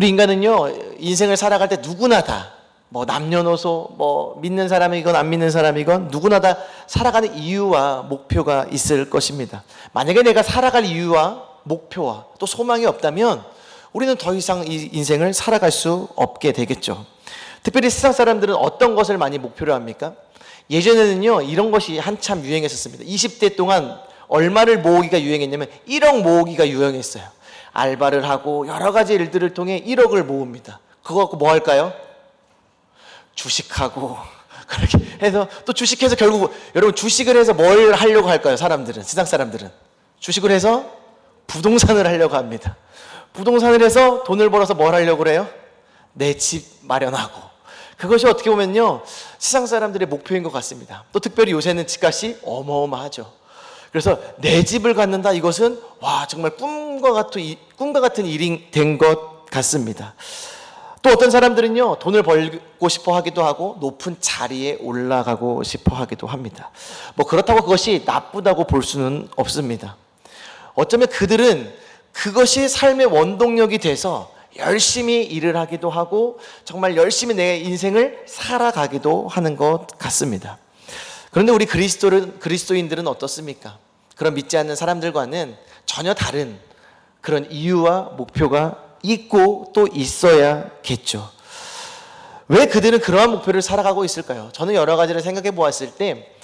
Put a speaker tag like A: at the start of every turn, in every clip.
A: 우리 인간은요, 인생을 살아갈 때 누구나 다, 남녀노소, 믿는 사람이건 안 믿는 사람이건 누구나 다 살아가는 이유와 목표가 있을 것입니다. 만약에 내가 살아갈 이유와 목표와 또 소망이 없다면 우리는 더 이상 이 인생을 살아갈 수 없게 되겠죠. 특별히 세상 사람들은 어떤 것을 많이 목표로 합니까? 예전에는요, 이런 것이 한참 유행했었습니다. 20대 동안 얼마를 모으기가 유행했냐면 1억 모으기가 유행했어요. 알바를 하고 여러 가지 일들을 통해 1억을 모읍니다. 그거 갖고 뭐 할까요? 주식하고 그렇게 해서 또 주식해서 결국 여러분 주식을 해서 뭘 하려고 할까요? 사람들은, 세상 사람들은 주식을 해서 부동산을 하려고 합니다. 부동산을 해서 돈을 벌어서 뭘 하려고 그래요? 내 집 마련하고. 그것이 어떻게 보면요, 세상 사람들의 목표인 것 같습니다. 또 특별히 요새는 집값이 어마어마하죠. 그래서 내 집을 갖는다, 이것은 정말 꿈과 같은 일이 된 것 같습니다. 또 어떤 사람들은요, 돈을 벌고 싶어 하기도 하고 높은 자리에 올라가고 싶어 하기도 합니다. 그렇다고 그것이 나쁘다고 볼 수는 없습니다. 어쩌면 그들은 그것이 삶의 원동력이 돼서 열심히 일을 하기도 하고 정말 열심히 내 인생을 살아가기도 하는 것 같습니다. 그런데 우리 그리스도인들은 어떻습니까? 그런 믿지 않는 사람들과는 전혀 다른 그런 이유와 목표가 있고 또 있어야겠죠. 왜 그들은 그러한 목표를 살아가고 있을까요? 저는 여러 가지를 생각해 보았을 때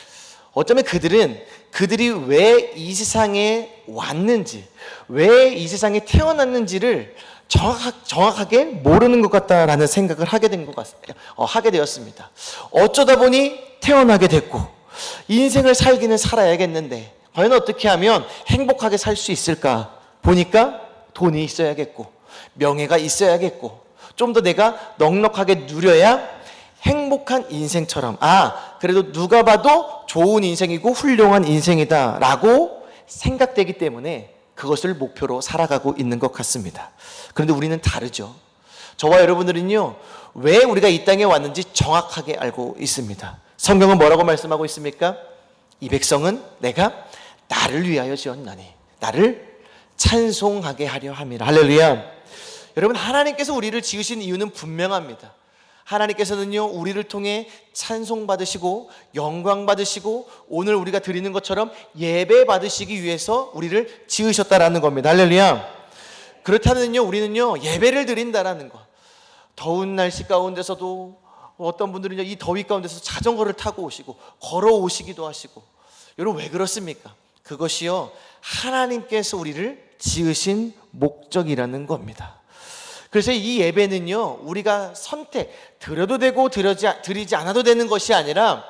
A: 어쩌면 그들이 왜 이 세상에 왔는지, 왜 이 세상에 태어났는지를 정확하게 모르는 것 같다라는 생각을 하게 되었습니다. 어쩌다 보니 태어나게 됐고 인생을 살기는 살아야겠는데 과연 어떻게 하면 행복하게 살 수 있을까 보니까 돈이 있어야겠고 명예가 있어야겠고 좀 더 내가 넉넉하게 누려야 행복한 인생처럼, 그래도 누가 봐도 좋은 인생이고 훌륭한 인생이다 라고 생각되기 때문에 그것을 목표로 살아가고 있는 것 같습니다. 그런데 우리는 다르죠. 저와 여러분들은요, 왜 우리가 이 땅에 왔는지 정확하게 알고 있습니다. 성경은 뭐라고 말씀하고 있습니까? 이 백성은 내가 나를 위하여 지었나니 나를 찬송하게 하려 함이라. 할렐루야. 여러분, 하나님께서 우리를 지으신 이유는 분명합니다. 하나님께서는요, 우리를 통해 찬송 받으시고 영광 받으시고 오늘 우리가 드리는 것처럼 예배 받으시기 위해서 우리를 지으셨다라는 겁니다. 할렐루야. 그렇다면요, 우리는요, 예배를 드린다라는 것. 더운 날씨 가운데서도 어떤 분들은요, 이 더위 가운데서 자전거를 타고 오시고 걸어오시기도 하시고. 여러분, 왜 그렇습니까? 그것이요, 하나님께서 우리를 지으신 목적이라는 겁니다. 그래서 이 예배는요, 우리가 드려도 되고 드리지 않아도 되는 것이 아니라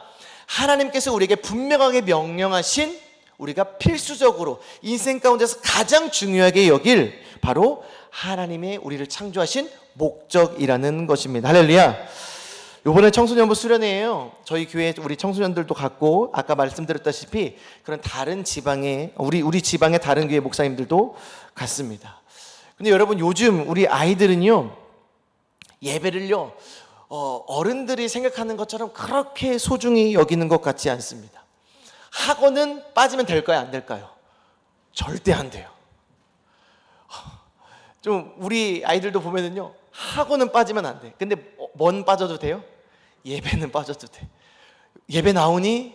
A: 하나님께서 우리에게 분명하게 명령하신, 우리가 필수적으로 인생 가운데서 가장 중요하게 여길 바로 하나님의 우리를 창조하신 목적이라는 것입니다. 할렐루야. 이번에 청소년부 수련회에요, 저희 교회 우리 청소년들도 갔고 아까 말씀드렸다시피 그런 다른 지방의 우리 지방의 다른 교회 목사님들도 갔습니다. 근데 여러분, 요즘 우리 아이들은요, 예배를요, 어른들이 생각하는 것처럼 그렇게 소중히 여기는 것 같지 않습니다. 학원은 빠지면 될까요, 안 될까요? 절대 안 돼요. 좀 우리 아이들도 보면은요, 학원은 빠지면 안 돼. 근데 뭔 빠져도 돼요? 예배는 빠져도 돼. 예배 나오니?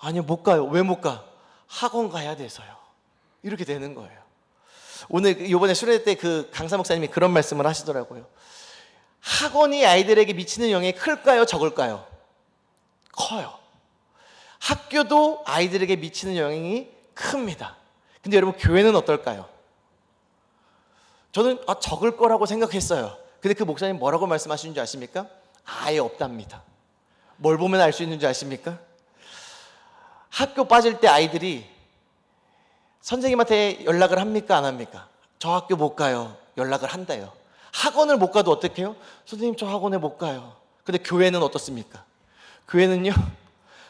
A: 아니요, 못 가요. 왜 못 가? 학원 가야 돼서요. 이렇게 되는 거예요. 오늘 이번에 수련회 때 그 강사 목사님이 그런 말씀을 하시더라고요. 학원이 아이들에게 미치는 영향이 클까요, 적을까요? 커요. 학교도 아이들에게 미치는 영향이 큽니다. 근데 여러분, 교회는 어떨까요? 저는 적을 거라고 생각했어요. 근데 그 목사님 뭐라고 말씀하시는 줄 아십니까? 아예 없답니다. 뭘 보면 알 수 있는 줄 아십니까? 학교 빠질 때 아이들이 선생님한테 연락을 합니까, 안 합니까? 저 학교 못 가요. 연락을 한다요. 학원을 못 가도 어떻게 해요? 선생님, 저 학원에 못 가요. 근데 교회는 어떻습니까? 교회는요,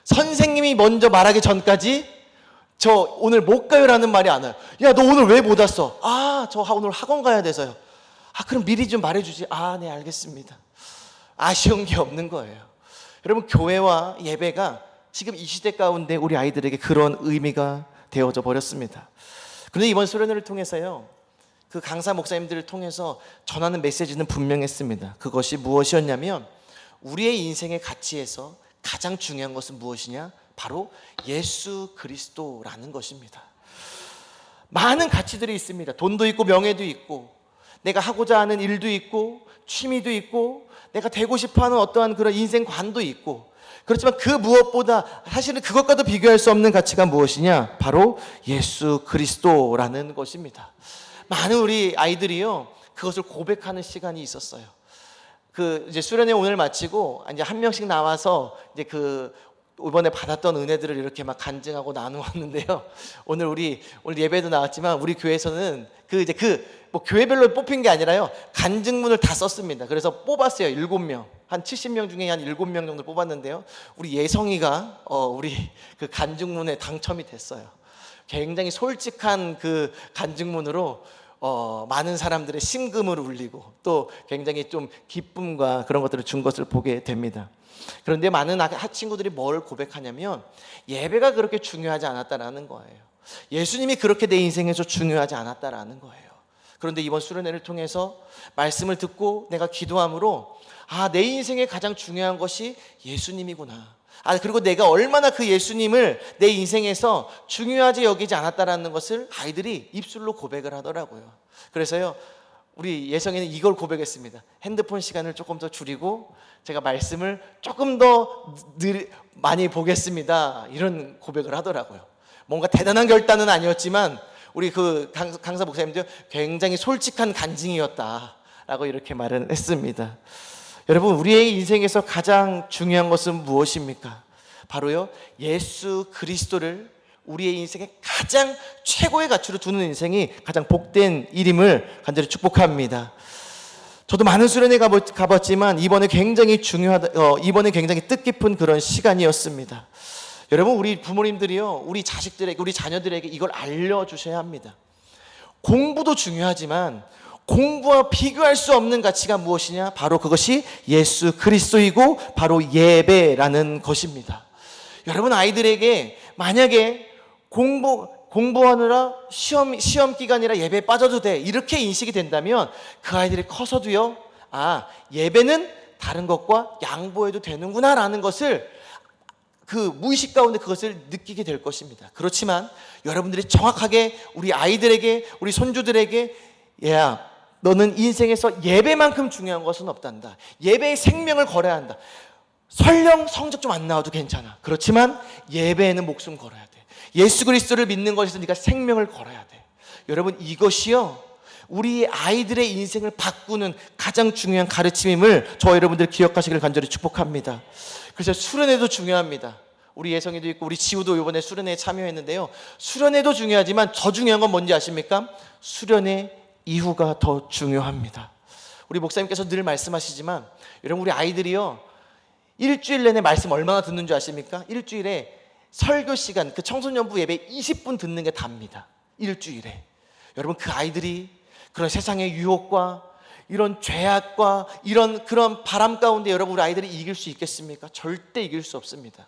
A: 선생님이 먼저 말하기 전까지 저 오늘 못 가요라는 말이 안 와요. 야, 너 오늘 왜 못 왔어? 저 오늘 학원 가야 돼서요. 그럼 미리 좀 말해주지. 네, 알겠습니다. 아쉬운 게 없는 거예요. 여러분, 교회와 예배가 지금 이 시대 가운데 우리 아이들에게 그런 의미가 되어져 버렸습니다. 그런데 이번 수련회를 통해서요, 그 강사 목사님들을 통해서 전하는 메시지는 분명했습니다. 그것이 무엇이었냐면 우리의 인생의 가치에서 가장 중요한 것은 무엇이냐? 바로 예수 그리스도라는 것입니다. 많은 가치들이 있습니다. 돈도 있고 명예도 있고 내가 하고자 하는 일도 있고 취미도 있고 내가 되고 싶어하는 어떠한 그런 인생관도 있고, 그렇지만 그 무엇보다 사실은 그것과도 비교할 수 없는 가치가 무엇이냐? 바로 예수 그리스도라는 것입니다. 많은 우리 아이들이요 그것을 고백하는 시간이 있었어요. 이제 수련회 오늘 마치고 이제 한 명씩 나와서 이제 이번에 받았던 은혜들을 이렇게 막 간증하고 나누었는데요. 오늘 예배도 나왔지만 우리 교회에서는 뭐 교회별로 뽑힌 게 아니라요, 간증문을 다 썼습니다. 그래서 뽑았어요. 7명. 한 70명 중에 한 7명 정도 뽑았는데요. 우리 예성이가 우리 그 간증문에 당첨이 됐어요. 굉장히 솔직한 그 간증문으로 많은 사람들의 심금을 울리고 또 굉장히 좀 기쁨과 그런 것들을 준 것을 보게 됩니다. 그런데 많은 친구들이 뭘 고백하냐면 예배가 그렇게 중요하지 않았다라는 거예요. 예수님이 그렇게 내 인생에서 중요하지 않았다라는 거예요. 그런데 이번 수련회를 통해서 말씀을 듣고 내가 기도함으로 내 인생에 가장 중요한 것이 예수님이구나. 그리고 내가 얼마나 그 예수님을 내 인생에서 중요하지 여기지 않았다라는 것을 아이들이 입술로 고백을 하더라고요. 그래서요, 우리 예성이는 이걸 고백했습니다. 핸드폰 시간을 조금 더 줄이고 제가 말씀을 조금 더 많이 보겠습니다. 이런 고백을 하더라고요. 뭔가 대단한 결단은 아니었지만 우리 그 강사 목사님도 굉장히 솔직한 간증이었다라고 이렇게 말을 했습니다. 여러분, 우리의 인생에서 가장 중요한 것은 무엇입니까? 바로요, 예수 그리스도를 우리의 인생의 가장 최고의 가치로 두는 인생이 가장 복된 일임을 간절히 축복합니다. 저도 많은 수련회 가봤지만 이번에 굉장히 이번에 굉장히 뜻깊은 그런 시간이었습니다. 여러분, 우리 부모님들이요, 우리 자식들에게, 우리 자녀들에게 이걸 알려주셔야 합니다. 공부도 중요하지만 공부와 비교할 수 없는 가치가 무엇이냐? 바로 그것이 예수 그리스도이고 바로 예배라는 것입니다. 여러분, 아이들에게 만약에 공부하느라 시험 기간이라 예배에 빠져도 돼, 이렇게 인식이 된다면 그 아이들이 커서도요, 예배는 다른 것과 양보해도 되는구나 라는 것을 무의식 가운데 그것을 느끼게 될 것입니다. 그렇지만 여러분들이 정확하게 우리 아이들에게, 우리 손주들에게, 너는 인생에서 예배만큼 중요한 것은 없단다. 예배의 생명을 걸어야 한다. 설령 성적 좀 안 나와도 괜찮아. 그렇지만 예배에는 목숨 걸어야 돼. 예수 그리스도를 믿는 것에서 네가 생명을 걸어야 돼. 여러분, 이것이요, 우리 아이들의 인생을 바꾸는 가장 중요한 가르침임을 저와 여러분들 기억하시기를 간절히 축복합니다. 그래서 수련회도 중요합니다. 우리 예성이도 있고 우리 지우도 이번에 수련회에 참여했는데요, 수련회도 중요하지만 더 중요한 건 뭔지 아십니까? 수련회 이후가 더 중요합니다. 우리 목사님께서 늘 말씀하시지만 여러분, 우리 아이들이요, 일주일 내내 말씀 얼마나 듣는 줄 아십니까? 일주일에 설교 시간, 청소년부 예배 20분 듣는 게 답니다. 일주일에. 여러분, 그 아이들이 그런 세상의 유혹과 이런 죄악과 그런 바람 가운데 여러분, 우리 아이들이 이길 수 있겠습니까? 절대 이길 수 없습니다.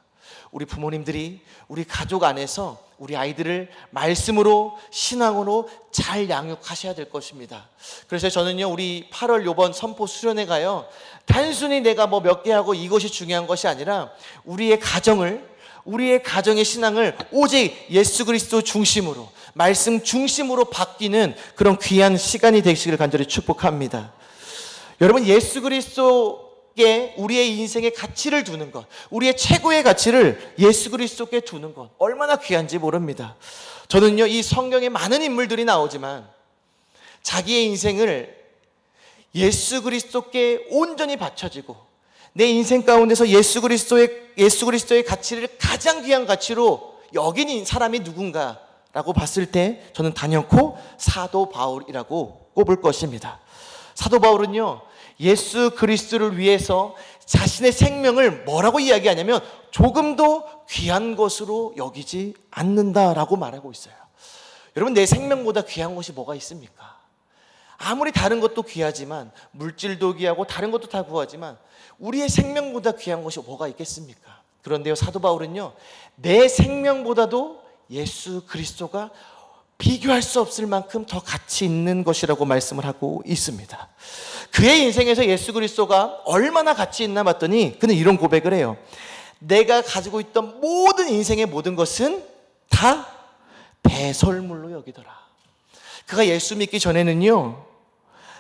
A: 우리 부모님들이 우리 가족 안에서 우리 아이들을 말씀으로, 신앙으로 잘 양육하셔야 될 것입니다. 그래서 저는요, 우리 8월 요번 선포 수련회 가요, 단순히 내가 뭐 몇 개 하고 이것이 중요한 것이 아니라 우리의 가정의 신앙을 오직 예수 그리스도 중심으로, 말씀 중심으로 바뀌는 그런 귀한 시간이 되시기를 간절히 축복합니다. 여러분, 예수 그리스도께 우리의 인생의 가치를 두는 것, 우리의 최고의 가치를 예수 그리스도께 두는 것, 얼마나 귀한지 모릅니다. 저는요, 이 성경에 많은 인물들이 나오지만 자기의 인생을 예수 그리스도께 온전히 바쳐지고 내 인생 가운데서 예수 그리스도의 가치를 가장 귀한 가치로 여긴 사람이 누군가라고 봤을 때 저는 단연코 사도 바울이라고 꼽을 것입니다. 사도 바울은요, 예수 그리스도를 위해서 자신의 생명을 뭐라고 이야기하냐면 조금도 귀한 것으로 여기지 않는다라고 말하고 있어요. 여러분, 내 생명보다 귀한 것이 뭐가 있습니까? 아무리 다른 것도 귀하지만, 물질도 귀하고 다른 것도 다 구하지만 우리의 생명보다 귀한 것이 뭐가 있겠습니까? 그런데요, 사도 바울은요, 내 생명보다도 예수 그리스도가 비교할 수 없을 만큼 더 가치 있는 것이라고 말씀을 하고 있습니다. 그의 인생에서 예수 그리스도가 얼마나 가치 있나 봤더니 그는 이런 고백을 해요. 내가 가지고 있던 모든 인생의 모든 것은 다 배설물로 여기더라. 그가 예수 믿기 전에는요,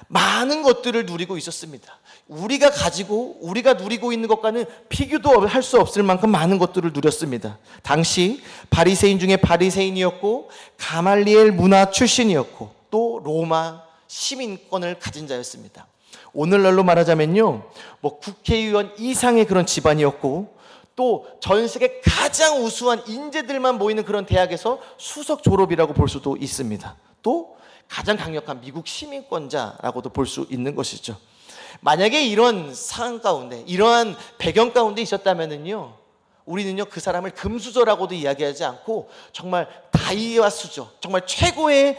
A: 많은 것들을 누리고 있었습니다. 우리가 누리고 있는 것과는 비교도 할 수 없을 만큼 많은 것들을 누렸습니다. 당시 바리새인 중에 바리새인이었고 가말리엘 문화 출신이었고 또 로마 시민권을 가진 자였습니다. 오늘날로 말하자면요, 뭐 국회의원 이상의 그런 집안이었고 또 전 세계 가장 우수한 인재들만 모이는 그런 대학에서 수석 졸업이라고 볼 수도 있습니다. 또 가장 강력한 미국 시민권자라고도 볼 수 있는 것이죠. 만약에 이런 상황 가운데, 이러한 배경 가운데 있었다면은요, 우리는요 그 사람을 금수저라고도 이야기하지 않고 정말 다이와 수저, 정말 최고의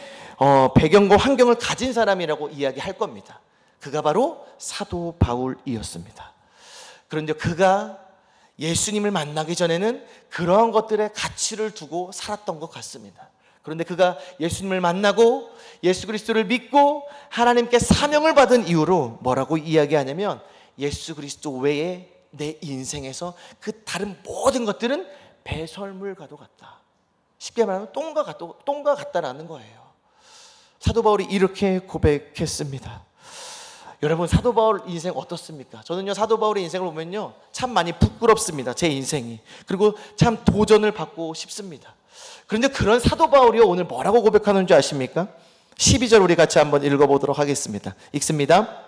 A: 배경과 환경을 가진 사람이라고 이야기할 겁니다. 그가 바로 사도 바울이었습니다. 그런데 그가 예수님을 만나기 전에는 그러한 것들의 가치를 두고 살았던 것 같습니다. 그런데 그가 예수님을 만나고 예수 그리스도를 믿고 하나님께 사명을 받은 이후로 뭐라고 이야기하냐면, 예수 그리스도 외에 내 인생에서 그 다른 모든 것들은 배설물과도 같다. 쉽게 말하면 똥과 같다라는 거예요. 사도 바울이 이렇게 고백했습니다. 여러분, 사도 바울 인생 어떻습니까? 저는요 사도 바울의 인생을 보면요 참 많이 부끄럽습니다. 제 인생이. 그리고 참 도전을 받고 싶습니다. 그런데 그런 사도 바울이요 오늘 뭐라고 고백하는 줄 아십니까? 12절 우리 같이 한번 읽어보도록 하겠습니다. 읽습니다.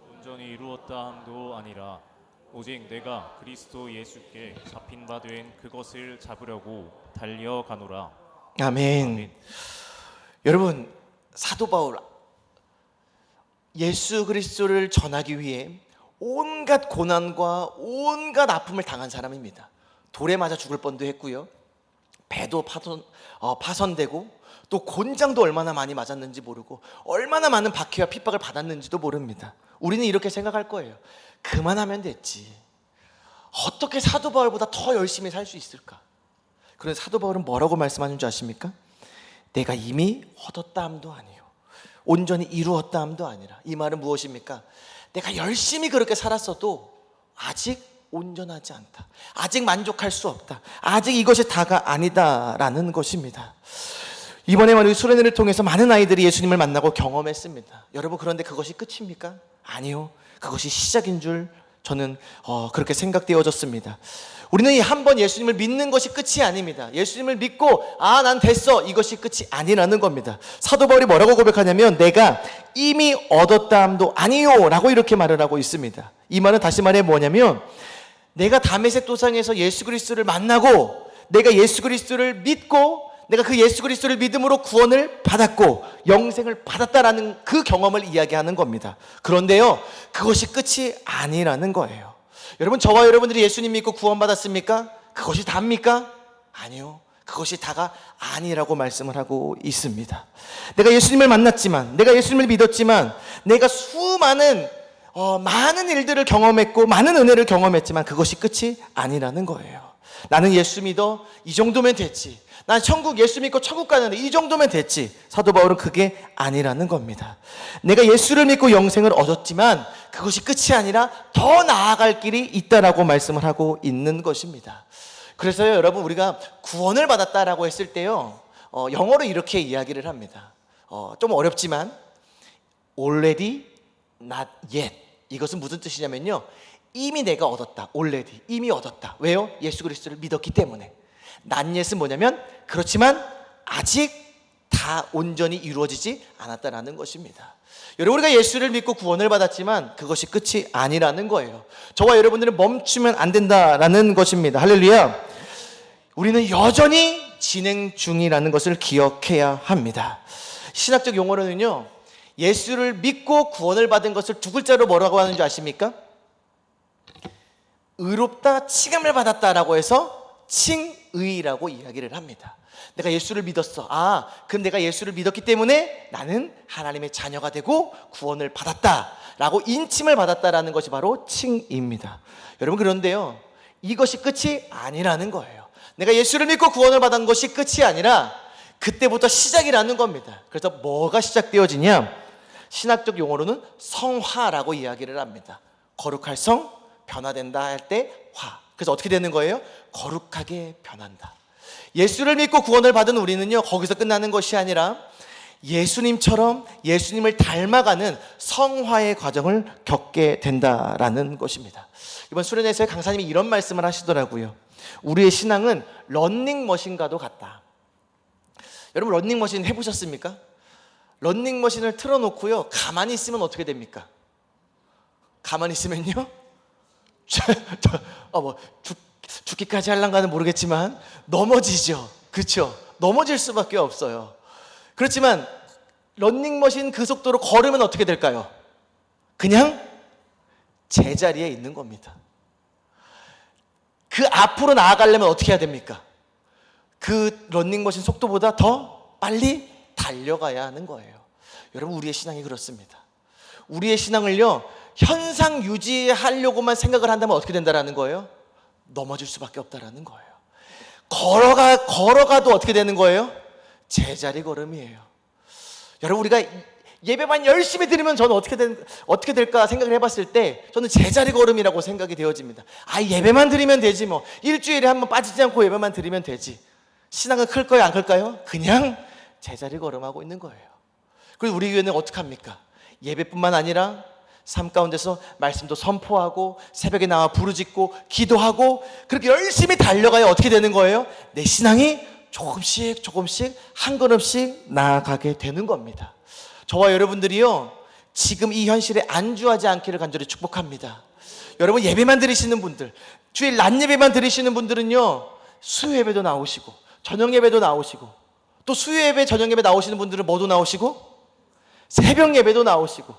B: 온전히 이루었다 함도 아니라 오직 내가 그리스도 예수께 잡힌 바 된 그것을 잡으려고 달려가노라.
A: 아멘.
B: 아멘.
A: 여러분, 사도 바울 예수 그리스도를 전하기 위해 온갖 고난과 온갖 아픔을 당한 사람입니다. 돌에 맞아 죽을 뻔도 했고요, 배도 파손되고 또 곤장도 얼마나 많이 맞았는지 모르고 얼마나 많은 박해와 핍박을 받았는지도 모릅니다. 우리는 이렇게 생각할 거예요. 그만하면 됐지. 어떻게 사도 바울보다 더 열심히 살 수 있을까? 그런데 사도 바울은 뭐라고 말씀하는 줄 아십니까? 내가 이미 얻었다 함도 아니요, 온전히 이루었다 함도 아니라. 이 말은 무엇입니까? 내가 열심히 그렇게 살았어도 아직 온전하지 않다. 아직 만족할 수 없다. 아직 이것이 다가 아니다라는 것입니다. 이번에 우리 수련회를 통해서 많은 아이들이 예수님을 만나고 경험했습니다. 여러분, 그런데 그것이 끝입니까? 아니요, 그것이 시작인 줄 저는 그렇게 생각되어졌습니다. 우리는 한 번 예수님을 믿는 것이 끝이 아닙니다. 예수님을 믿고 난 됐어, 이것이 끝이 아니라는 겁니다. 사도 바울이 뭐라고 고백하냐면, 내가 이미 얻었다 함도 아니요 라고 이렇게 말을 하고 있습니다. 이 말은 다시 말해 뭐냐면, 내가 다메섹 도상에서 예수 그리스도를 만나고 내가 예수 그리스도를 믿고 내가 그 예수 그리스도를 믿음으로 구원을 받았고 영생을 받았다라는 그 경험을 이야기하는 겁니다. 그런데요, 그것이 끝이 아니라는 거예요. 여러분, 저와 여러분들이 예수님 믿고 구원받았습니까? 그것이 다입니까? 아니요, 그것이 다가 아니라고 말씀을 하고 있습니다. 내가 예수님을 만났지만, 내가 예수님을 믿었지만, 내가 수많은 많은 일들을 경험했고 많은 은혜를 경험했지만 그것이 끝이 아니라는 거예요. 나는 예수 믿어, 이 정도면 됐지. 난 천국 예수 믿고 천국 가는데 이 정도면 됐지. 사도 바울은 그게 아니라는 겁니다. 내가 예수를 믿고 영생을 얻었지만 그것이 끝이 아니라 더 나아갈 길이 있다라고 말씀을 하고 있는 것입니다. 그래서요, 여러분, 우리가 구원을 받았다라고 했을 때요, 영어로 이렇게 이야기를 합니다. 좀 어렵지만 already not yet. 이것은 무슨 뜻이냐면요, 이미 내가 얻었다. already, 이미 얻었다. 왜요? 예수 그리스도를 믿었기 때문에. not yet은 뭐냐면 그렇지만 아직 다 온전히 이루어지지 않았다라는 것입니다. 여러분, 우리가 예수를 믿고 구원을 받았지만 그것이 끝이 아니라는 거예요. 저와 여러분들은 멈추면 안 된다라는 것입니다. 할렐루야. 우리는 여전히 진행 중이라는 것을 기억해야 합니다. 신학적 용어로는요, 예수를 믿고 구원을 받은 것을 두 글자로 뭐라고 하는 줄 아십니까? 의롭다, 칭함을 받았다라고 해서 칭의라고 이야기를 합니다. 내가 예수를 믿었어. 그럼 내가 예수를 믿었기 때문에 나는 하나님의 자녀가 되고 구원을 받았다라고 인침을 받았다라는 것이 바로 칭의입니다. 여러분, 그런데요, 이것이 끝이 아니라는 거예요. 내가 예수를 믿고 구원을 받은 것이 끝이 아니라 그때부터 시작이라는 겁니다. 그래서 뭐가 시작되어지냐? 신학적 용어로는 성화라고 이야기를 합니다. 거룩할 성, 변화된다 할 때 화. 그래서 어떻게 되는 거예요? 거룩하게 변한다. 예수를 믿고 구원을 받은 우리는요, 거기서 끝나는 것이 아니라 예수님처럼 예수님을 닮아가는 성화의 과정을 겪게 된다라는 것입니다. 이번 수련회에서 강사님이 이런 말씀을 하시더라고요. 우리의 신앙은 러닝머신과도 같다. 여러분, 러닝머신 해보셨습니까? 러닝머신을 틀어놓고요, 가만히 있으면 어떻게 됩니까? 가만히 있으면요, 죽기까지 할란가는 모르겠지만 넘어지죠. 그렇죠? 넘어질 수밖에 없어요. 그렇지만 러닝머신 그 속도로 걸으면 어떻게 될까요? 그냥 제자리에 있는 겁니다. 그 앞으로 나아가려면 어떻게 해야 됩니까? 그 러닝머신 속도보다 더 빨리 달려가야 하는 거예요. 여러분, 우리의 신앙이 그렇습니다. 우리의 신앙을요, 현상 유지하려고만 생각을 한다면 어떻게 된다라는 거예요? 넘어질 수밖에 없다라는 거예요. 걸어가도 어떻게 되는 거예요? 제자리 걸음이에요. 여러분, 우리가 예배만 열심히 드리면 저는 어떻게 될까 생각을 해봤을 때 저는 제자리 걸음이라고 생각이 되어집니다. 예배만 드리면 되지 뭐. 일주일에 한 번 빠지지 않고 예배만 드리면 되지. 신앙은 클까요, 안 클까요? 그냥 제자리 걸음하고 있는 거예요. 그리고 우리 교회는 어떻게 합니까? 예배뿐만 아니라 삶 가운데서 말씀도 선포하고 새벽에 나와 부르짖고 기도하고 그렇게 열심히 달려가야 어떻게 되는 거예요? 내 신앙이 조금씩 한 걸음씩 나아가게 되는 겁니다. 저와 여러분들이요, 지금 이 현실에 안주하지 않기를 간절히 축복합니다. 여러분, 예배만 드리시는 분들, 주일 낮 예배만 드리시는 분들은요, 수요 예배도 나오시고 저녁 예배도 나오시고, 또 수요 예배 저녁 예배 나오시는 분들은 뭐도 나오시고 새벽 예배도 나오시고,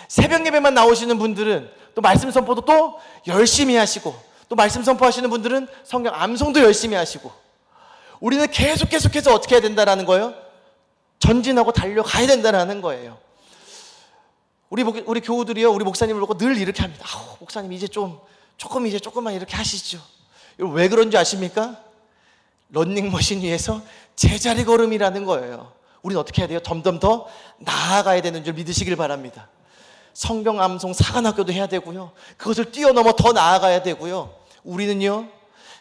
A: 새벽 예배만 나오시는 분들은 또 말씀 선포도 또 열심히 하시고, 또 말씀 선포하시는 분들은 성경 암송도 열심히 하시고, 우리는 계속해서 어떻게 해야 된다는 거예요? 전진하고 달려가야 된다는 거예요. 우리 교우들이요, 우리 목사님을 보고 늘 이렇게 합니다. 목사님 조금만 이렇게 하시죠. 왜 그런지 아십니까? 러닝머신 위에서 제자리 걸음이라는 거예요. 우리는 어떻게 해야 돼요? 점점 더 나아가야 되는 줄 믿으시길 바랍니다. 성경 암송 사관학교도 해야 되고요, 그것을 뛰어넘어 더 나아가야 되고요. 우리는요,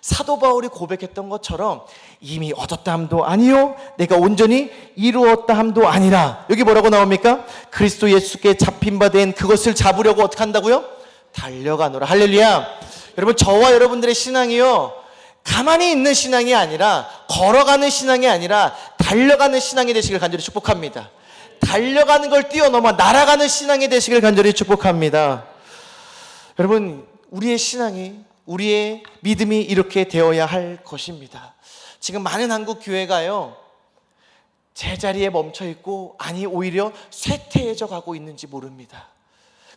A: 사도 바울이 고백했던 것처럼 이미 얻었다 함도 아니요 내가 온전히 이루었다 함도 아니라, 여기 뭐라고 나옵니까? 그리스도 예수께 잡힌 바 된 그것을 잡으려고 어떻게 한다고요? 달려가노라. 할렐루야. 여러분, 저와 여러분들의 신앙이요, 가만히 있는 신앙이 아니라, 걸어가는 신앙이 아니라 달려가는 신앙이 되시길 간절히 축복합니다. 달려가는 걸 뛰어넘어 날아가는 신앙이 되시길 간절히 축복합니다. 여러분, 우리의 신앙이, 우리의 믿음이 이렇게 되어야 할 것입니다. 지금 많은 한국 교회가요, 제자리에 멈춰 있고, 아니 오히려 쇠퇴해져 가고 있는지 모릅니다.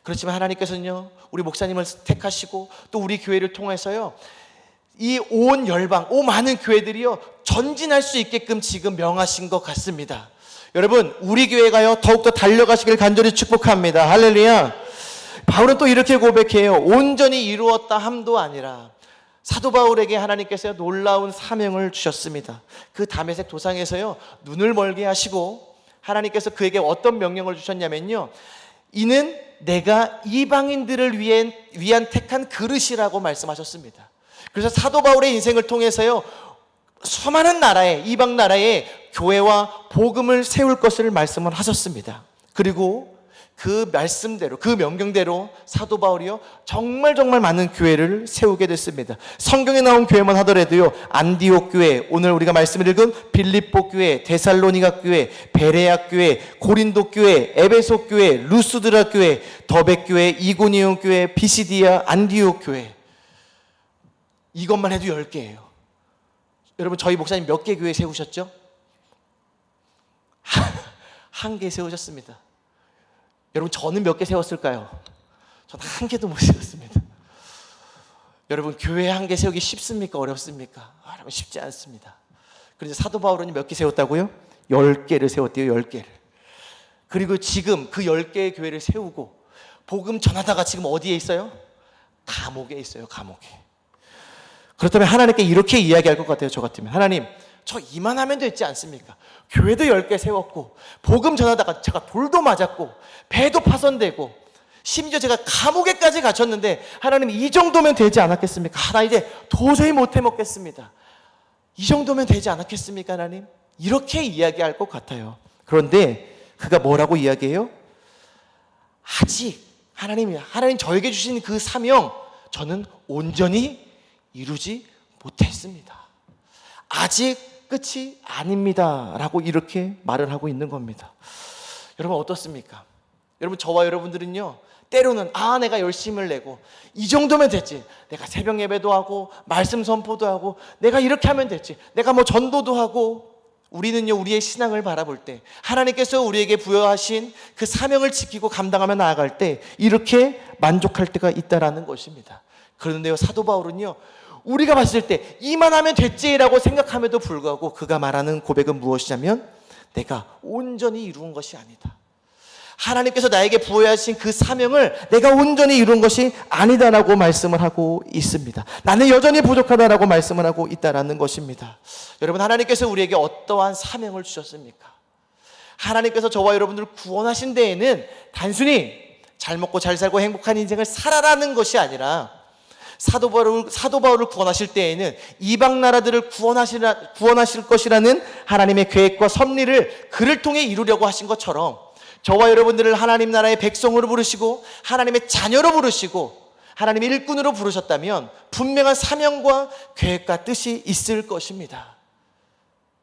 A: 그렇지만 하나님께서는요, 우리 목사님을 택하시고 또 우리 교회를 통해서요, 이 온 열방, 많은 교회들이요, 전진할 수 있게끔 지금 명하신 것 같습니다. 여러분, 우리 교회가요, 더욱더 달려가시길 간절히 축복합니다. 할렐루야. 바울은 또 이렇게 고백해요. 온전히 이루었다 함도 아니라. 사도 바울에게 하나님께서 놀라운 사명을 주셨습니다. 그 다메섹 도상에서요, 눈을 멀게 하시고 하나님께서 그에게 어떤 명령을 주셨냐면요, 이는 내가 이방인들을 위한 택한 그릇이라고 말씀하셨습니다. 그래서 사도 바울의 인생을 통해서요, 수많은 나라에, 이방 나라에 교회와 복음을 세울 것을 말씀을 하셨습니다. 그리고 그 말씀대로, 그 명령대로 사도 바울이요, 정말 많은 교회를 세우게 됐습니다. 성경에 나온 교회만 하더라도요, 안디옥 교회, 오늘 우리가 말씀을 읽은 빌립보 교회, 데살로니가 교회, 베레아 교회, 고린도 교회, 에베소 교회, 루스드라 교회, 더베 교회, 이고니온 교회, 비시디아, 안디옥 교회, 이것만 해도 10개예요. 여러분, 저희 목사님 몇 개 교회 세우셨죠? 한 개 세우셨습니다. 여러분, 저는 몇 개 세웠을까요? 저는 한 개도 못 세웠습니다. 여러분, 교회 한 개 세우기 쉽습니까? 어렵습니까? 여러분, 쉽지 않습니다. 그런데 사도 바울은 몇 개 세웠다고요? 10개를 세웠대요. 10개를. 그리고 지금 그 10개의 교회를 세우고 복음 전하다가 지금 어디에 있어요? 감옥에 있어요. 감옥에. 그렇다면 하나님께 이렇게 이야기할 것 같아요. 저 같으면 하나님, 저 이만하면 되지 않습니까? 교회도 10개 세웠고 복음 전하다가 제가 돌도 맞았고 배도 파손되고 심지어 제가 감옥에까지 갇혔는데 하나님, 이 정도면 되지 않았겠습니까? 나 이제 도저히 못 해먹겠습니다. 이 정도면 되지 않았겠습니까, 하나님? 이렇게 이야기할 것 같아요. 그런데 그가 뭐라고 이야기해요? 아직 하나님 저에게 주신 그 사명, 저는 온전히 이루지 못했습니다. 아직 끝이 아닙니다 라고 이렇게 말을 하고 있는 겁니다. 여러분 어떻습니까? 여러분, 저와 여러분들은요, 때로는 내가 열심을 내고 이 정도면 됐지, 내가 새벽 예배도 하고 말씀 선포도 하고 내가 이렇게 하면 됐지, 내가 뭐 전도도 하고, 우리는요, 우리의 신앙을 바라볼 때 하나님께서 우리에게 부여하신 그 사명을 지키고 감당하며 나아갈 때 이렇게 만족할 때가 있다라는 것입니다. 그런데요, 사도 바울은요, 우리가 봤을 때 이만하면 됐지라고 생각함에도 불구하고 그가 말하는 고백은 무엇이냐면, 내가 온전히 이루은 것이 아니다. 하나님께서 나에게 부여하신 그 사명을 내가 온전히 이룬 것이 아니다라고 말씀을 하고 있습니다. 나는 여전히 부족하다라고 말씀을 하고 있다라는 것입니다. 여러분, 하나님께서 우리에게 어떠한 사명을 주셨습니까? 하나님께서 저와 여러분들을 구원하신 데에는 단순히 잘 먹고 잘 살고 행복한 인생을 살아라는 것이 아니라, 사도 바울을 구원하실 때에는 이방 나라들을 구원하실 것이라는 하나님의 계획과 섭리를 그를 통해 이루려고 하신 것처럼, 저와 여러분들을 하나님 나라의 백성으로 부르시고 하나님의 자녀로 부르시고 하나님의 일꾼으로 부르셨다면 분명한 사명과 계획과 뜻이 있을 것입니다.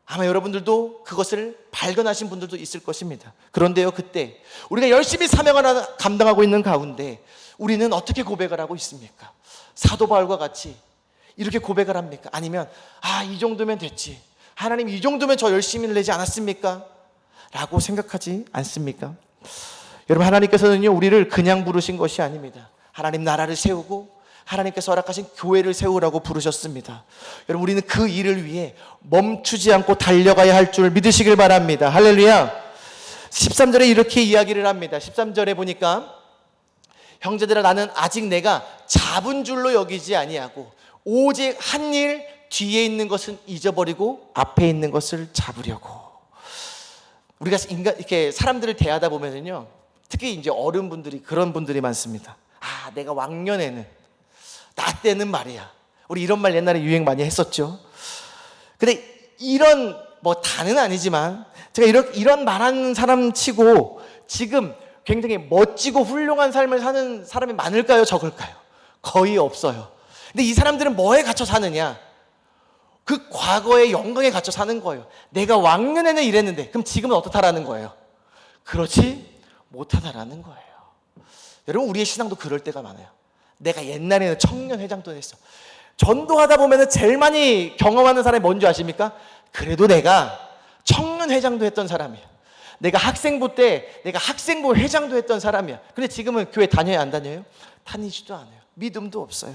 A: 아마 여러분들도 그것을 발견하신 분들도 있을 것입니다. 그런데요, 그때 우리가 열심히 사명을 감당하고 있는 가운데 우리는 어떻게 고백을 하고 있습니까? 사도 바울과 같이 이렇게 고백을 합니까? 아니면 이 정도면 됐지, 하나님 이 정도면 저 열심히 내지 않았습니까? 라고 생각하지 않습니까? 여러분, 하나님께서는요, 우리를 그냥 부르신 것이 아닙니다. 하나님 나라를 세우고 하나님께서 허락하신 교회를 세우라고 부르셨습니다. 여러분, 우리는 그 일을 위해 멈추지 않고 달려가야 할 줄 믿으시길 바랍니다. 할렐루야. 13절에 이렇게 이야기를 합니다. 13절에 보니까, 형제들아, 나는 아직 내가 잡은 줄로 여기지 아니하고 오직 한 일, 뒤에 있는 것은 잊어버리고 앞에 있는 것을 잡으려고. 우리가 이렇게 사람들을 대하다 보면은요, 특히 이제 어른분들이 그런 분들이 많습니다. 내가 왕년에는, 나 때는 말이야. 우리 이런 말 옛날에 유행 많이 했었죠. 근데 이런, 다는 아니지만 제가 이런 말하는 사람 치고 지금 굉장히 멋지고 훌륭한 삶을 사는 사람이 많을까요, 적을까요? 거의 없어요. 근데 이 사람들은 뭐에 갇혀 사느냐? 그 과거의 영광에 갇혀 사는 거예요. 내가 왕년에는 이랬는데 그럼 지금은 어떻다라는 거예요? 그렇지 못하다라는 거예요. 여러분, 우리의 신앙도 그럴 때가 많아요. 내가 옛날에는 청년회장도 했어. 전도하다 보면 제일 많이 경험하는 사람이 뭔지 아십니까? 그래도 내가 청년회장도 했던 사람이야. 내가 학생부 때 내가 학생부 회장도 했던 사람이야. 근데 지금은 교회 다녀요, 안 다녀요? 다니지도 않아요. 믿음도 없어요.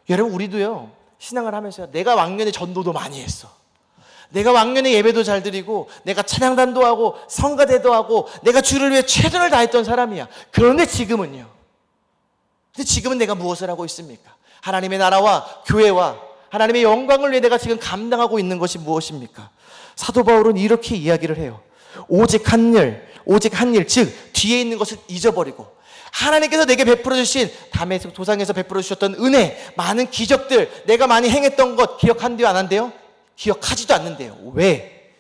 A: 여러분, 우리도요, 신앙을 하면서요, 내가 왕년에 전도도 많이 했어. 내가 왕년에 예배도 잘 드리고 내가 찬양단도 하고 성가대도 하고 내가 주를 위해 최선을 다했던 사람이야. 그런데 지금은요, 근데 지금은 내가 무엇을 하고 있습니까? 하나님의 나라와 교회와 하나님의 영광을 위해 내가 지금 감당하고 있는 것이 무엇입니까? 사도 바울은 이렇게 이야기를 해요. 오직 한 일, 즉 뒤에 있는 것을 잊어버리고 하나님께서 내게 베풀어 주신 담에서 도상에서 베풀어 주셨던 은혜, 많은 기적들, 내가 많이 행했던 것 기억한대요, 안 한대요? 기억하지도 않는데요. 왜?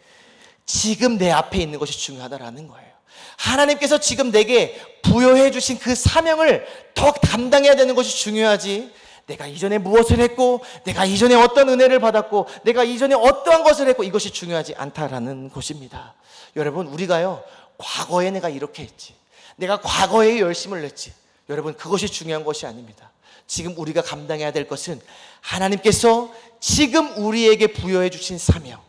A: 지금 내 앞에 있는 것이 중요하다라는 거예요. 하나님께서 지금 내게 부여해 주신 그 사명을 더 감당해야 되는 것이 중요하지, 내가 이전에 무엇을 했고 내가 이전에 어떤 은혜를 받았고 내가 이전에 어떠한 것을 했고 이것이 중요하지 않다라는 것입니다. 여러분, 우리가요, 과거에 내가 이렇게 했지, 내가 과거에 열심을 냈지, 여러분, 그것이 중요한 것이 아닙니다. 지금 우리가 감당해야 될 것은 하나님께서 지금 우리에게 부여해 주신 사명,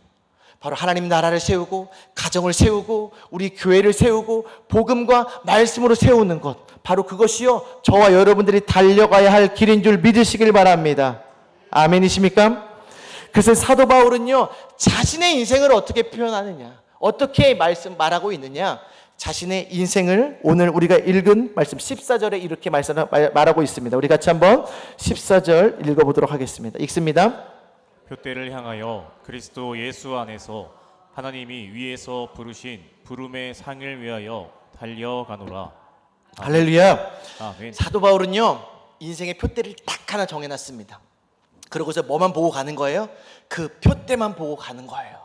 A: 바로 하나님 나라를 세우고 가정을 세우고 우리 교회를 세우고 복음과 말씀으로 세우는 것, 바로 그것이요, 저와 여러분들이 달려가야 할 길인 줄 믿으시길 바랍니다. 아멘이십니까? 그래서 사도 바울은요, 자신의 인생을 어떻게 표현하느냐, 어떻게 말하고 있느냐, 자신의 인생을 오늘 우리가 읽은 말씀 14절에 이렇게 말하고 있습니다. 우리 같이 한번 14절 읽어보도록 하겠습니다. 읽습니다.
B: 표대를 향하여 그리스도 예수 안에서 하나님이 위에서 부르신 부름의 상을 위하여 달려가노라.
A: 할렐루야.
B: 아멘.
A: 사도 바울은요, 인생의 표대를 딱 하나 정해놨습니다. 그러고서 뭐만 보고 가는 거예요? 그 표대만 보고 가는 거예요.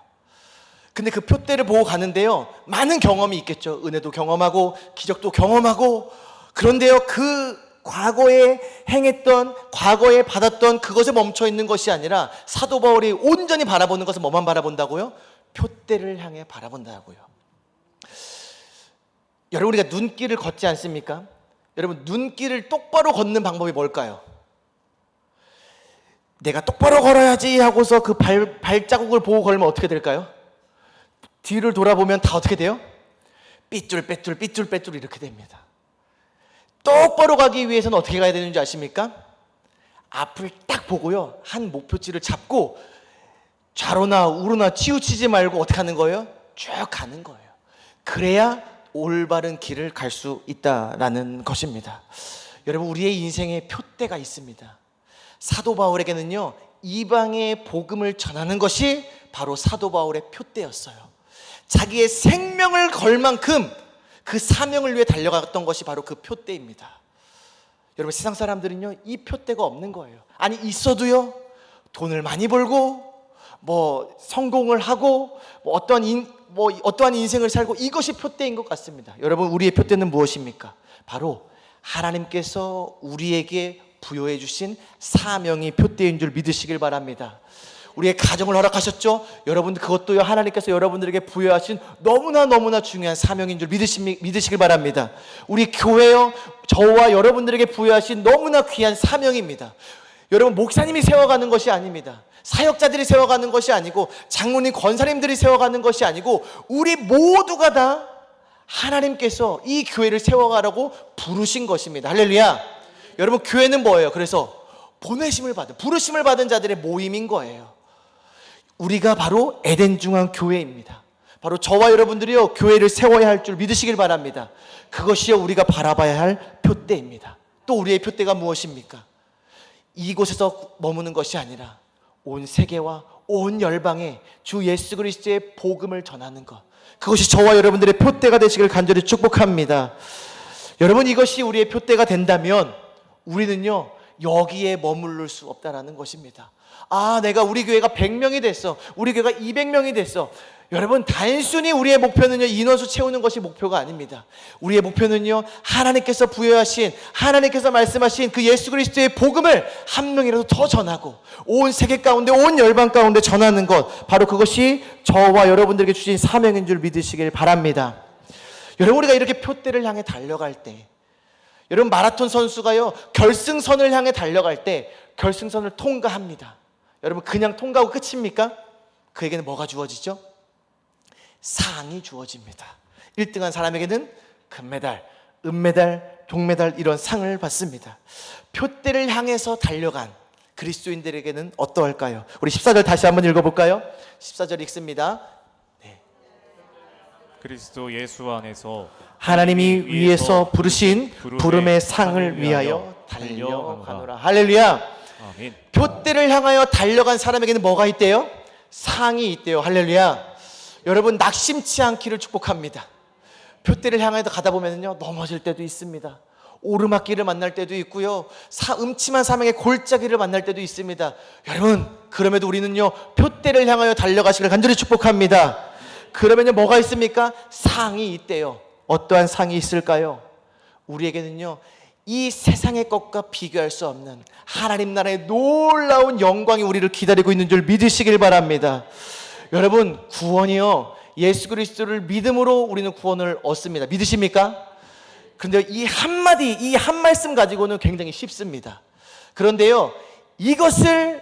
A: 근데 그 표대를 보고 가는데요, 많은 경험이 있겠죠. 은혜도 경험하고 기적도 경험하고. 그런데요, 그 과거에 행했던, 과거에 받았던 그것에 멈춰 있는 것이 아니라 사도 바울이 온전히 바라보는 것은 뭐만 바라본다고요? 표대를 향해 바라본다고요. 여러분, 우리가 눈길을 걷지 않습니까? 여러분, 눈길을 똑바로 걷는 방법이 뭘까요? 내가 똑바로 걸어야지 하고서 그 발자국을 보고 걸으면 어떻게 될까요? 뒤를 돌아보면 다 어떻게 돼요? 삐뚤빼뚤 삐뚤빼뚤 이렇게 됩니다. 똑바로 가기 위해서는 어떻게 가야 되는지 아십니까? 앞을 딱 보고요, 한 목표지를 잡고 좌로나 우로나 치우치지 말고 어떻게 하는 거예요? 쭉 가는 거예요. 그래야 올바른 길을 갈 수 있다라는 것입니다. 여러분, 우리의 인생에 표대가 있습니다. 사도 바울에게는요, 이방의 복음을 전하는 것이 바로 사도 바울의 표대였어요. 자기의 생명을 걸 만큼 그 사명을 위해 달려갔던 것이 바로 그 표대입니다. 여러분, 세상 사람들은요, 이 표대가 없는 거예요. 아니, 있어도요, 돈을 많이 벌고 뭐 성공을 하고 뭐 어떠한 인생을 살고, 이것이 표대인 것 같습니다. 여러분, 우리의 표대는 무엇입니까? 바로 하나님께서 우리에게 부여해 주신 사명이 표대인 줄 믿으시길 바랍니다. 우리의 가정을 허락하셨죠? 여러분들, 그것도요, 하나님께서 여러분들에게 부여하신 너무나 중요한 사명인 줄 믿으시길 바랍니다. 우리 교회요, 저와 여러분들에게 부여하신 너무나 귀한 사명입니다. 여러분, 목사님이 세워가는 것이 아닙니다. 사역자들이 세워가는 것이 아니고, 장로님, 권사님들이 세워가는 것이 아니고, 우리 모두가 다 하나님께서 이 교회를 세워가라고 부르신 것입니다. 할렐루야. 여러분, 교회는 뭐예요? 그래서 부르심을 받은 자들의 모임인 거예요. 우리가 바로 에덴 중앙 교회입니다. 바로 저와 여러분들이요, 교회를 세워야 할 줄 믿으시길 바랍니다. 그것이요, 우리가 바라봐야 할 표대입니다. 또 우리의 표대가 무엇입니까? 이곳에서 머무는 것이 아니라 온 세계와 온 열방에 주 예수 그리스도의 복음을 전하는 것, 그것이 저와 여러분들의 표대가 되시길 간절히 축복합니다. 여러분, 이것이 우리의 표대가 된다면 우리는요, 여기에 머무를 수 없다라는 것입니다. 우리 교회가 100명이 됐어, 우리 교회가 200명이 됐어. 여러분, 단순히 우리의 목표는요, 인원수 채우는 것이 목표가 아닙니다. 우리의 목표는요, 하나님께서 부여하신, 하나님께서 말씀하신 그 예수 그리스도의 복음을 한 명이라도 더 전하고 온 세계 가운데, 온 열방 가운데 전하는 것, 바로 그것이 저와 여러분들에게 주신 사명인 줄 믿으시길 바랍니다. 여러분, 우리가 이렇게 표대를 향해 달려갈 때, 여러분, 마라톤 선수가요, 결승선을 향해 달려갈 때 결승선을 통과합니다. 여러분, 그냥 통과하고 끝입니까? 그에게는 뭐가 주어지죠? 상이 주어집니다. 1등한 사람에게는 금메달, 은메달, 동메달, 이런 상을 받습니다. 표대를 향해서 달려간 그리스도인들에게는 어떠할까요? 우리 14절 다시 한번 읽어볼까요? 14절 읽습니다.
B: 그리스도 예수 안에서
A: 하나님이 위에서 부르신 부름의 상을 위하여 달려가노라. 할렐루야.
B: 아멘.
A: 표대를 향하여 달려간 사람에게는 뭐가 있대요? 상이 있대요. 할렐루야. 여러분, 낙심치 않기를 축복합니다. 표대를 향해 가다 보면요, 넘어질 때도 있습니다. 오르막길을 만날 때도 있고요, 음침한 사명의 골짜기를 만날 때도 있습니다. 여러분, 그럼에도 우리는요, 표대를 향하여 달려가시기를 간절히 축복합니다. 그러면요, 뭐가 있습니까? 상이 있대요. 어떠한 상이 있을까요? 우리에게는요, 이 세상의 것과 비교할 수 없는 하나님 나라의 놀라운 영광이 우리를 기다리고 있는 줄 믿으시길 바랍니다. 여러분, 구원이요, 예수 그리스도를 믿음으로 우리는 구원을 얻습니다. 믿으십니까? 그런데 이 한마디, 이 한 말씀 가지고는 굉장히 쉽습니다. 그런데요, 이것을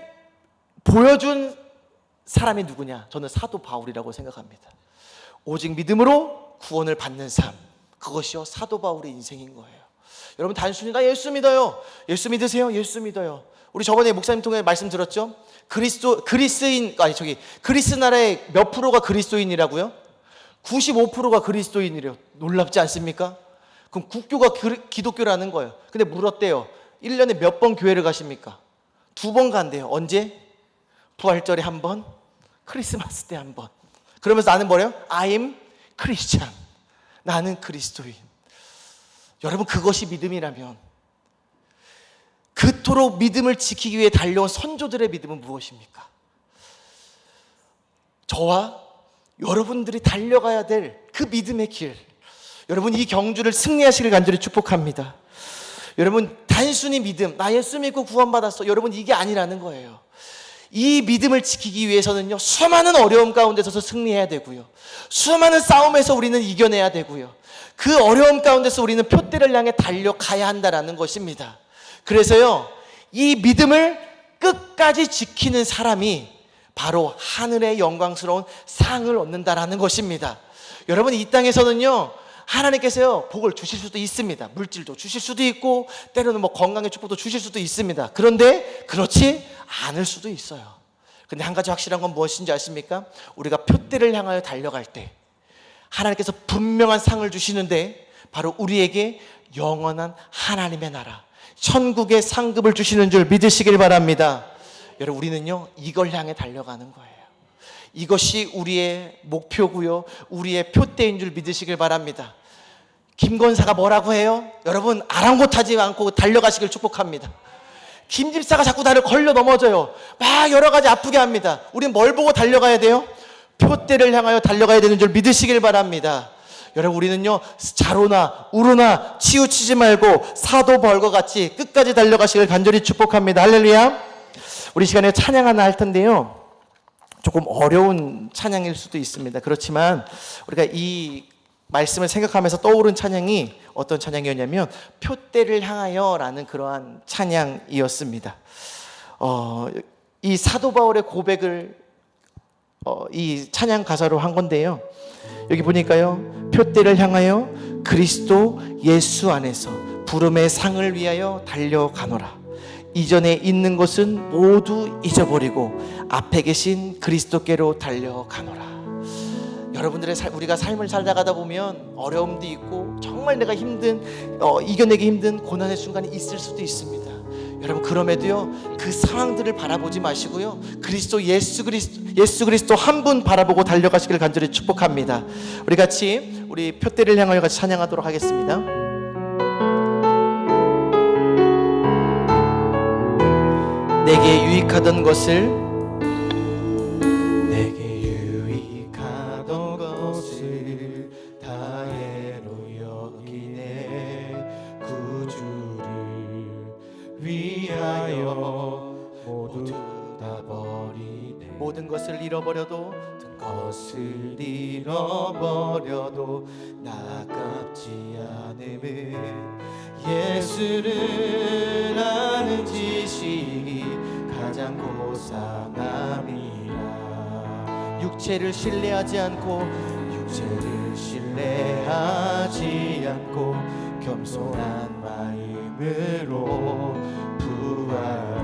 A: 보여준 사람이 누구냐? 저는 사도 바울이라고 생각합니다. 오직 믿음으로 구원을 받는 삶, 그것이요, 사도 바울의 인생인 거예요. 여러분, 단순히 나 예수 믿어요, 예수 믿으세요? 예수 믿어요. 우리 저번에 목사님 통해 말씀 들었죠? 그리스 나라의 몇 프로가 그리스도인이라고요? 95%가 그리스도인이래요. 놀랍지 않습니까? 그럼 국교가 기독교라는 거예요. 근데 물었대요. 1년에 몇 번 교회를 가십니까? 2번 간대요. 언제? 부활절에 한 번, 크리스마스 때 한 번. 그러면서 나는 뭐래요? I'm Christian. 나는 그리스도인. 여러분, 그것이 믿음이라면 그토록 믿음을 지키기 위해 달려온 선조들의 믿음은 무엇입니까? 저와 여러분들이 달려가야 될 그 믿음의 길, 여러분 이 경주를 승리하시길 간절히 축복합니다. 여러분, 단순히 믿음, 나 예수 믿고 구원받았어, 여러분 이게 아니라는 거예요. 이 믿음을 지키기 위해서는요, 수많은 어려움 가운데 서서 승리해야 되고요, 수많은 싸움에서 우리는 이겨내야 되고요, 그 어려움 가운데서 우리는 표대를 향해 달려가야 한다라는 것입니다. 그래서요, 이 믿음을 끝까지 지키는 사람이 바로 하늘의 영광스러운 상을 얻는다라는 것입니다. 여러분, 이 땅에서는요, 하나님께서요 복을 주실 수도 있습니다. 물질도 주실 수도 있고, 때로는 뭐 건강의 축복도 주실 수도 있습니다. 그런데 그렇지 않을 수도 있어요. 근데 한 가지 확실한 건 무엇인지 아십니까? 우리가 표대를 향하여 달려갈 때 하나님께서 분명한 상을 주시는데, 바로 우리에게 영원한 하나님의 나라, 천국의 상급을 주시는 줄 믿으시길 바랍니다. 여러분, 우리는요 이걸 향해 달려가는 거예요. 이것이 우리의 목표고요, 우리의 표대인 줄 믿으시길 바랍니다. 김권사가 뭐라고 해요? 여러분, 아랑곳하지 않고 달려가시길 축복합니다. 김 집사가 자꾸 나를 걸려 넘어져요. 막 여러 가지 아프게 합니다. 우리는 뭘 보고 달려가야 돼요? 표대를 향하여 달려가야 되는 줄 믿으시길 바랍니다. 여러분, 우리는요 자로나 우로나 치우치지 말고 사도 벌과 같이 끝까지 달려가시길 간절히 축복합니다. 할렐루야. 우리 시간에 찬양 하나 할 텐데요, 조금 어려운 찬양일 수도 있습니다. 그렇지만 우리가 이 말씀을 생각하면서 떠오른 찬양이 어떤 찬양이었냐면 표대를 향하여 라는 그러한 찬양이었습니다. 이 사도 바울의 고백을 이 찬양 가사로 한 건데요, 여기 보니까요, 표대를 향하여 그리스도 예수 안에서 부름의 상을 위하여 달려가노라. 이전에 있는 것은 모두 잊어버리고 앞에 계신 그리스도께로 달려가노라. 여러분들의 우리가 삶을 살다가다 보면 어려움도 있고 정말 내가 이겨내기 힘든 고난의 순간이 있을 수도 있습니다. 여러분, 그럼에도요 그 상황들을 바라보지 마시고요, 예수 그리스도 한 분 바라보고 달려가시길 간절히 축복합니다. 우리 같이 우리 표대를 향하여 같이 찬양하도록 하겠습니다. 내게 유익하던 것을
C: 다해로 여기네. 구주를 위하여 모두 다 버리네.
A: 모든 것을 잃어버려도
C: 나깝지 않음은 예수를 아는 지식이 가장 고상함이라.
A: 육체를 신뢰하지 않고
C: 겸손한 마음으로 부활한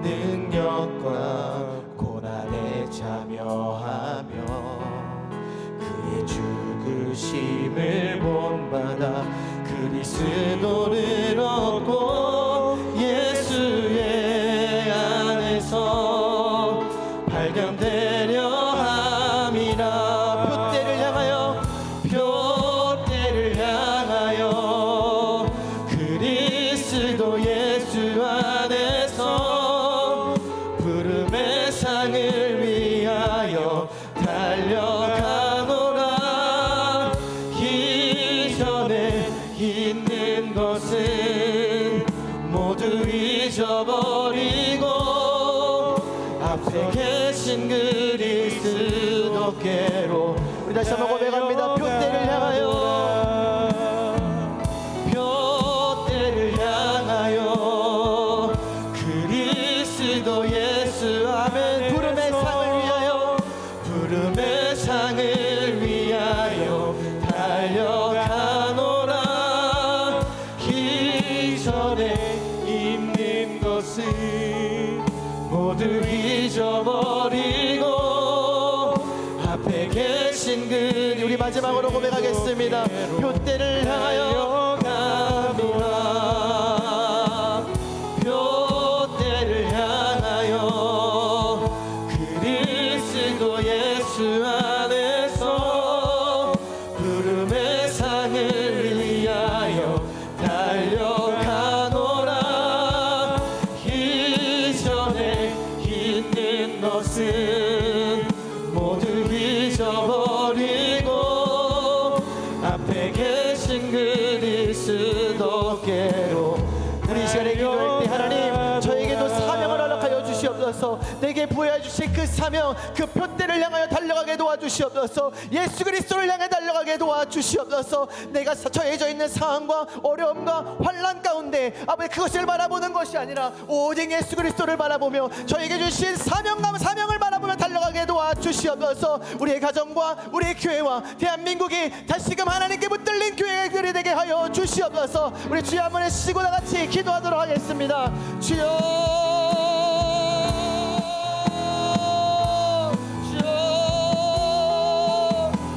C: 능력과 고난에 참여하며 그의 죽으심을 본받아 그리스도를 얻고 예수의 안에서 발견되려 함이라. 표대를 향하여 그리스도 예수 안에서 부름의 상을 위하여 달려가노라. 이전에 있는 것은 모두 잊어버리고 앞에 계신 그리스도께로.
A: 우리 다시 한번 고백합니다. 표대를 향하여
C: 그리스도 예수 아멘. 부름의 상을 위하여 달려가노라. 이전에 있는 것은 모두 잊어버리고 앞에 계신 부여하신 그리스도께로.
A: 우리 이 시간에 기도할 때 하나님 저에게도 사명을 허락하여 주시옵소서. 내게 부여해 주신 그 사명, 그 표대를 향하여 달려가게 도와주시옵소서. 예수 그리스도를 향해 달려가게 도와주시옵소서. 내가 처해져 있는 상황과 어려움과 환난 가운데 아버지 그것을 바라보는 것이 아니라 오직 예수 그리스도를 바라보며 저에게 주신 사명을 바라보며 달려가게 도와주시옵소서. 우리의 가정과 우리의 교회와 대한민국이 다시금 하나님께 붙들린 교회들이 되게 하여 주시옵소서. 우리 주여 한번 쉬고 다 같이 기도하도록 하겠습니다.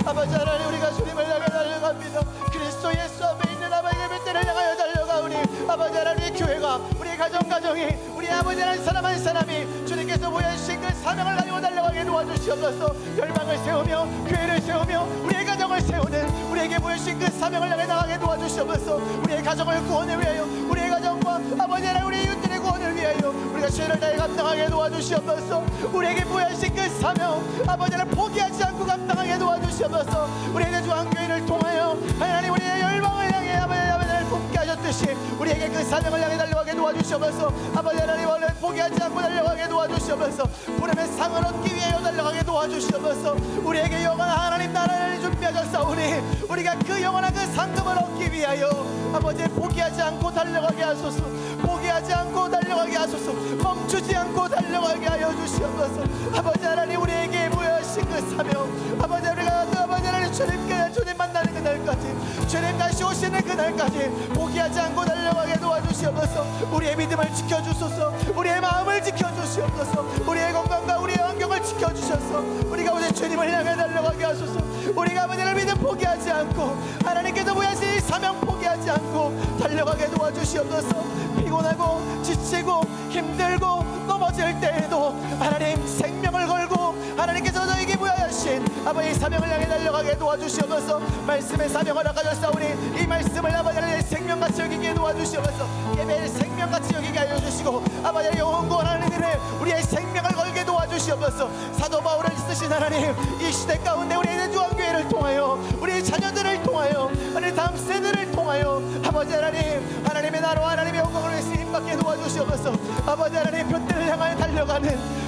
A: 아버지 하나님, 우리가 주님을 향해 달려갑니다. 그리스도 예수 앞에 있는 아버지의 빛들을 향하여 달려가오니 아버지 하나님, 교회가 우리 가정이 우리 아버지 하나님 사람 한 사람이 주님께서 보여주신 그 사명을 가지고 달려가게 도와주시옵소서. 열방을 세우며 교회를 세우며 우리의 가정을 세우는 우리에게 보여주신 그 사명을 향해 나가게 도와주시옵소서. 우리의 가정을 구원을 위하여, 우리의 가정과 아버지 하나님 우리 이웃들의 구원을 위하여 우리가 죄를 다해 감당하게 도와주시옵소서. 우리에게 보여주신 그 사명 아버지 하나님 포기하지 않고 감당하게 도와주시옵소서. 우리의 대주한교회를 통하여 하나님 우리의 열방을 향해 아버지 하나님 돕게 하셨듯이 우리에게 그 사명을 향해 달려가게 도와주시옵소서. 아버지 하나님 원래 포기하지 않고 달려가게 도와주시옵소서. 부름의 상을 얻기 위하여 달려가게 도와주시옵소서. 우리에게 영원한 하나님 나라를 준비하셨사오니 우리가 그 영원한 그 상급을 얻기 위하여 아버지 포기하지 않고 달려가게 하소서. 포기하지 않고 달려가게 하소서. 멈추지 않고 달려가게 하여 주시옵소서. 아버지 하나님 우리에게 모여신 그 사명 아버지 우리가 아버지 하나님 주님 만나는 그날까지 주님 다시 오시는 그날까지 포기하지 않고 달려가게 도와주시옵소서. 우리의 믿음을 지켜주소서. 우리의 마음을 지켜주시옵소서. 우리의 건강과 우리의 환경을 지켜주셔서 우리가 오늘 주님을 향해 달려가게 하소서. 우리가 아버지를 믿음 포기하지 않고 하나님께서 모여신 사명 포기하지 않고 달려가게 도와주시옵소서. 피곤하고 지치고 힘들고 넘어질 때에도 하나님 생명을 걸고 하나님께서 저에게 부여하신 아버지 사명을 향해 달려가게 도와주시옵소서. 말씀의 사명을 아까졌사오니 이 말씀을 아버지 하나님 생명같이 여기게 도와주시옵소서. 예배를 생명같이 여기게 하여 주시고 아버지 영원한 하나님의 우리의 생명을 걸게 도와주시옵소서. 사도 바울을 쓰신 하나님 이 시대 가운데 우리의 대주한교회를 통하여 우리의 자녀들을 통하여 하나님 다음 세대를 통하여 아버지 하나님의 나라와 하나님의 영광을 위해서 힘받게 도와주시옵소서. 아버지 하나님 표대를 향하여 달려가는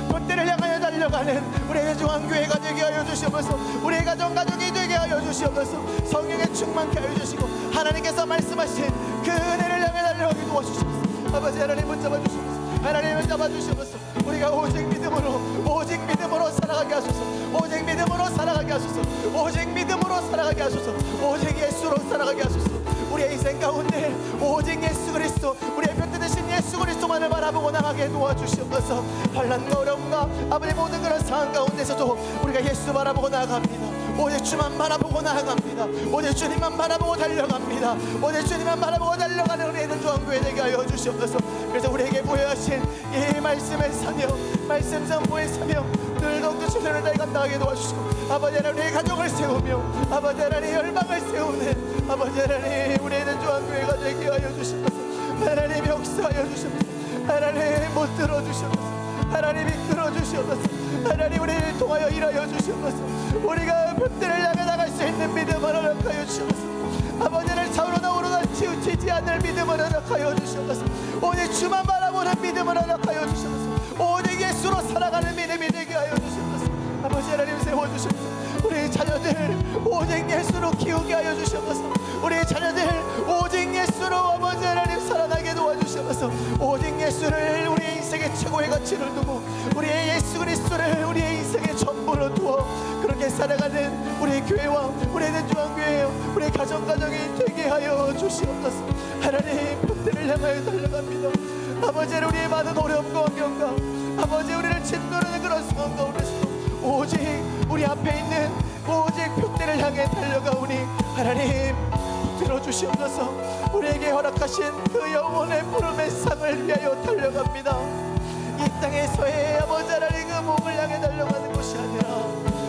A: 우리의 대주한교회가 되게 하여 주시옵소서. 우리의 가정이 되게 하여 주시옵소서. 성령에 충만케 하여 주시고 하나님께서 말씀하신 그 은혜를 향해 달려가게 도와주시옵소서. 아버지 하나님 붙잡아 주시옵소서. 하나님을 잡아주시옵소서. 우리가 오직 믿음으로 살아가게 하소서. 오직 믿음으로 살아가게 하소서. 오직 믿음으로 살아가게 하소서. 오직 예수로 살아가게 하소서. 우리의 인생 가운데 오직 예수 그리스도 우리의 편대 되신 예수 그리스도만을 바라보고 나가게 도와주시옵소서. 환난과 어려움과 아버지 모든 그런 상황 가운데서도 우리가 예수 바라보고 나아갑니다. 오직 주만 바라보고 나아갑니다. 오직 주님만 바라보고 달려갑니다. 오직 주님만 바라보고 달려가는 우리의 대주한교회 되게 하여 주시옵소서. 그래서 우리에게 보여하신 이 말씀의 사명, 말씀 선포의 사명 늘더욱더 주님을 다해 감당하게 도와주시고 아버지 하나님 우리의 가정을 세우며 아버지 하나님 열방을 세우는 아버지 하나님 우리의 대주한교회가 되게 하여 주시옵소서. 하나님 역사하여 주시옵소서. 하나님 못 들어주시옵소서. 하나님 이끌어 주시옵소서. 하나님 우리를 통하여 일하여 주시옵소서. 우리가 벽들을 향해 나갈 수 있는 믿음을 허락하여 주시옵소서. 아버지를 차오르나 오르나 치우치지 않을 믿음을 허락하여 주시옵소서. 오직 주만 바라보는 믿음을 허락하여 주시옵소서. 오직 예수로 살아가는 믿음이 되게 하여 주시옵소서. 아버지 하나님 세워주시옵소서. 우리 자녀들 오직 예수로 키우게 하여 주시옵소서. 우리 자녀들 오직 예수로 아버지 하나님 살아나게 도와주시옵소서. 오직 예수를 우리의 인생의 최고의 가치를 두고 우리의 예수 그리스도를 우리의 인생의 전부로 두어 그렇게 살아가는 우리의 교회와 우리의 대주한교회요 우리의 가정이 되게 하여 주시옵소서. 하나님 편대를 향하여 달려갑니다. 아버지 우리의 많은 어려움과 환경과 아버지 우리를 짓누르는 그런 상황 가운데서도 오직 우리 앞에 있는 오직 표대를 향해 달려가오니 하나님 들어주시옵소서. 우리에게 허락하신 그 영혼의 부름의 상을 위하여 달려갑니다. 이 땅에서의 아버지 하나님 그 몸을 향해 달려가는 것이 아니라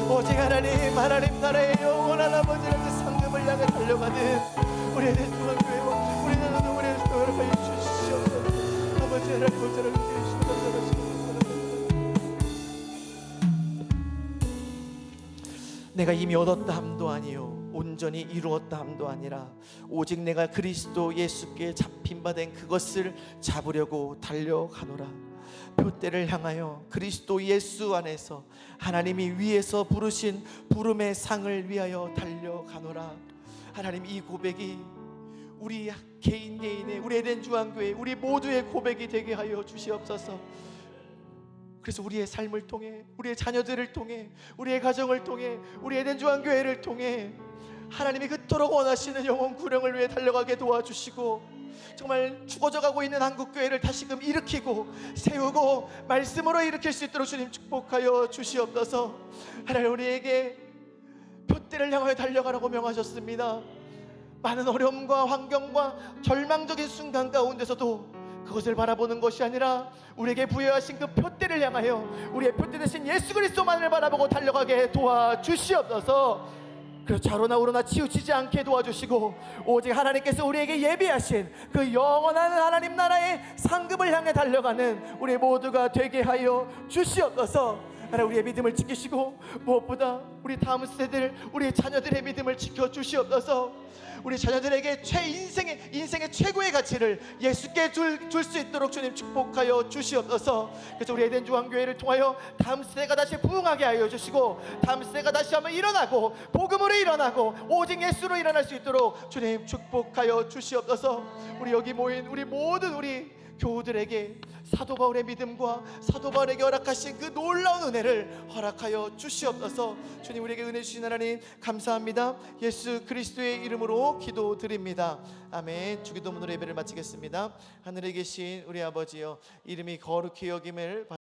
A: 오직 하나님 나라의 영원한 아버지의 그 상급을 향해 달려가는 우리의 대주한교회와 우리의 교회를 허락하여 주시옵소서. 아버지 하나님 오늘을 위해 주시옵소서. 내가 이미 얻었다 함도 아니요 온전히 이루었다 함도 아니라 오직 내가 그리스도 예수께 잡힌 바 된 그것을 잡으려고 달려가노라. 표대를 향하여 그리스도 예수 안에서 하나님이 위에서 부르신 부름의 상을 위하여 달려가노라. 하나님, 이 고백이 우리 개인의 우리 에덴 중앙교회 우리 모두의 고백이 되게 하여 주시옵소서. 그래서 우리의 삶을 통해, 우리의 자녀들을 통해, 우리의 가정을 통해, 우리 에덴 중앙교회를 통해 하나님이 그토록 원하시는 영혼 구령을 위해 달려가게 도와주시고, 정말 죽어져 가고 있는 한국교회를 다시금 일으키고 세우고 말씀으로 일으킬 수 있도록 주님 축복하여 주시옵소서. 하나님, 우리에게 표대를 향하여 달려가라고 명하셨습니다. 많은 어려움과 환경과 절망적인 순간 가운데서도 그것을 바라보는 것이 아니라 우리에게 부여하신 그 표대를 향하여 우리의 표대 대신 예수 그리스도만을 바라보고 달려가게 도와주시옵소서. 그래서 좌로나 우로나 치우치지 않게 도와주시고, 오직 하나님께서 우리에게 예비하신 그 영원한 하나님 나라의 상급을 향해 달려가는 우리 모두가 되게 하여 주시옵소서. 하나님, 우리의 믿음을 지키시고 무엇보다 우리 다음 세대들, 우리 자녀들의 믿음을 지켜주시옵소서. 우리 자녀들에게 인생의 최고의 가치를 예수께 줄 수 있도록 주님 축복하여 주시옵소서. 그래서 우리 에덴 중앙교회를 통하여 다음 세대가 다시 부흥하게 하여 주시고, 다음 세대가 다시 한번 일어나고 복음으로 일어나고 오직 예수로 일어날 수 있도록 주님 축복하여 주시옵소서. 우리 여기 모인 우리 모든 우리 교우들에게 사도 바울의 믿음과 사도 바울에게 허락하신 그 놀라운 은혜를 허락하여 주시옵소서. 주님, 우리에게 은혜 주신 하나님 감사합니다. 예수 그리스도의 이름으로 기도드립니다. 아멘. 주기도문으로 예배를 마치겠습니다. 하늘에 계신 우리 아버지여, 이름이 거룩히 여김을